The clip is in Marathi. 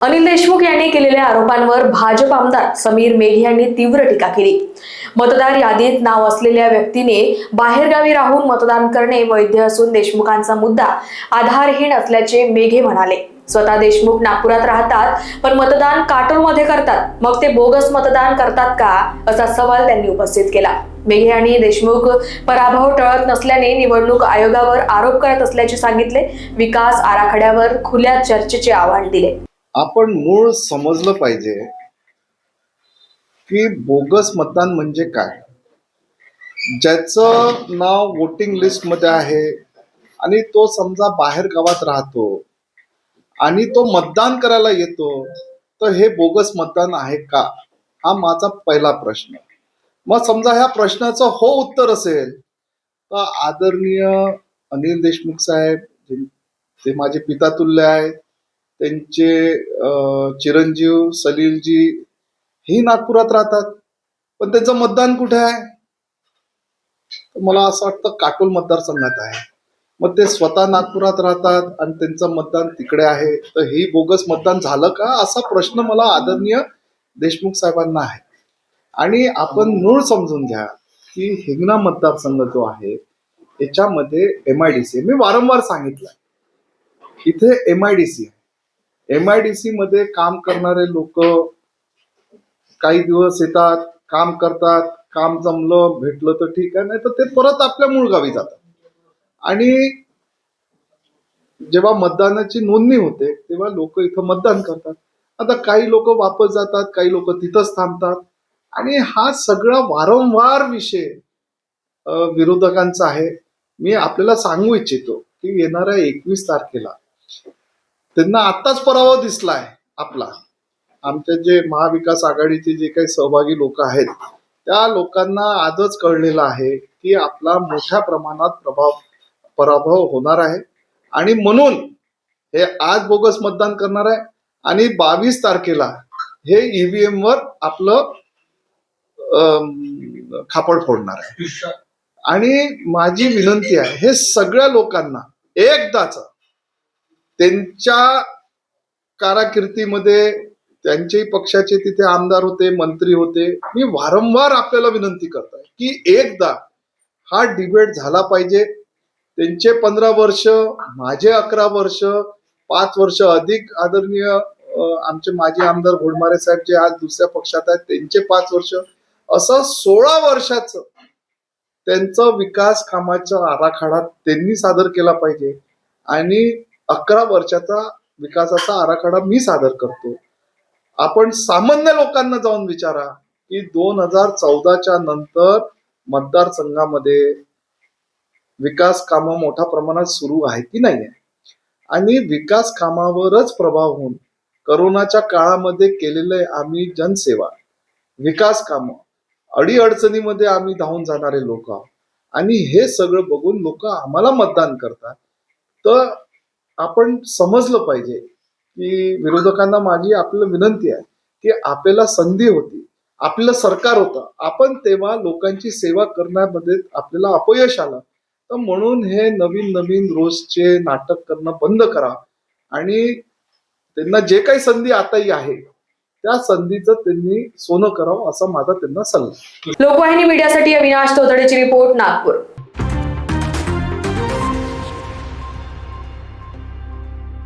अनिल देशमुख यांनी केलेल्या आरोपांवर भाजप आमदार समीर मेघे यांनी तीव्र टीका केली। मतदार यादीत नाव असलेल्या व्यक्तीने बाहेरगावी राहून मतदान करणे वैध असून देशमुखांचा मुद्दा आधारहीन असल्याचे मेघे म्हणाले। स्वतः देशमुख नागपुरात राहतात पण मतदान काटोलमध्ये करतात, मग ते बोगस मतदान करतात का असा सवाल त्यांनी उपस्थित केला। मेघे यांनी देशमुख पराभव टळत नसल्याने निवडणूक आयोगावर आरोप करत असल्याचे सांगितले। विकास आराखड्यावर खुल्या चर्चेचे आवाहन दिले। आपण मूळ समजलं पाहिजे की बोगस मतदान म्हणजे काय। ज्याचं नाव वोटिंग लिस्ट मध्ये आहे आणि तो समजा बाहेर गावात राहतो आणि तो मतदान करायला येतो, तर हे बोगस मतदान आहे का, हा माझा पहिला प्रश्न। मग समजा ह्या प्रश्नाचं हो उत्तर असेल तर आदरणीय अनिल देशमुख साहेब ते माझे पितातुल्य आहेत, त्यांचे चिरंजीव सलीलजी ही नागपुरात राहतात, पण त्यांचं मतदान कुठे आहे? मला असं वाटतं काटोल मतदारसंघात आहे। मग ते स्वतः नागपुरात राहतात आणि त्यांचं मतदान तिकडे आहे, तर ही बोगस मतदान झालं का, असा प्रश्न मला आदरणीय देशमुख साहेबांना आहे। आणि आपण मूळ समजून घ्या की हिंगणा मतदारसंघ जो आहे याच्यामध्ये MIDC, मी वारंवार सांगितलं इथे MIDC आहे। MIDC मध्ये काम करणारे लोक काही दिवस येतात, काम करतात, काम जमलं भेटलं तर ठीक आहे, नाही तर ते परत आपल्या मूळ गावी जातात। आणि जेव्हा मतदानाची नोंदणी होते तेव्हा लोक इथं मतदान करतात। आता काही लोक वापस जातात, काही लोक तिथंच थांबतात, आणि हा सगळा वारंवार विषय विरोधकांचा आहे। मी आपल्याला सांगू इच्छितो की येणाऱ्या 21 तारखेला त्यांना आत्ताच पराभव दिसलाय आपला। आमचे जे महाविकास आघाडीचे जे काही सहभागी लोक आहेत त्या लोकांना आजच कळलेलं आहे की आपला मोठ्या प्रमाणात पराभव होणार आहे, आणि म्हणून हे आज बोगस मतदान करणार आहे आणि 22 तारखेला हे EVM वर आपलं खापड फोडणार आहे। आणि माझी विनंती आहे हे सगळ्या लोकांना एकदाच त्यांच्या कारकिर्दीमध्ये त्यांच्याही पक्षाचे तिथे आमदार होते, मंत्री होते, मी वारंवार आपल्याला विनंती करतोय की एकदा हा डिबेट झाला पाहिजे। त्यांचे 15 वर्ष, माझे 11 वर्ष, 5 वर्ष अधिक आदरणीय आमचे माजी आमदार घोडमारे साहेब जे आज दुसऱ्या पक्षात आहेत त्यांचे 5 वर्ष, असं 16 वर्षाचं त्यांचं विकास कामाचा आराखडा त्यांनी सादर केला पाहिजे। आणि 11 वर्षाचा विकासाचा आराखडा मी सादर करतो। आपण सामान्य लोकांना जाऊन विचारा की 2014च्या नंतर मतदारसंघामध्ये विकास कामं मोठ्या प्रमाणात सुरू आहे की नाही आहे, आणि विकास कामावरच प्रभाव होऊन करोनाच्या काळामध्ये केलेले आम्ही जनसेवा, विकास कामं, अडीअडचणीमध्ये आम्ही धावून जाणारे लोक आहोत, आणि हे सगळं बघून लोक आम्हाला मतदान करतात। तर आपण समजलं पाहिजे की विरोधकांना माझी आपल्याला विनंती आहे की आपल्याला संधी होती, आपलं सरकार होतं, आपण तेव्हा लोकांची सेवा करण्यामध्ये आपल्याला अपयश आलं, तर म्हणून हे नवीन नवीन रोजचे नाटक करणं बंद करा, आणि त्यांना जे काही संधी आताही आहे त्या संधीचं त्यांनी सोनं करावं असा माझा त्यांना सल्ला। लोकवाहिनी मीडियासाठी अविनाश तोतडेची रिपोर्ट, नागपूर।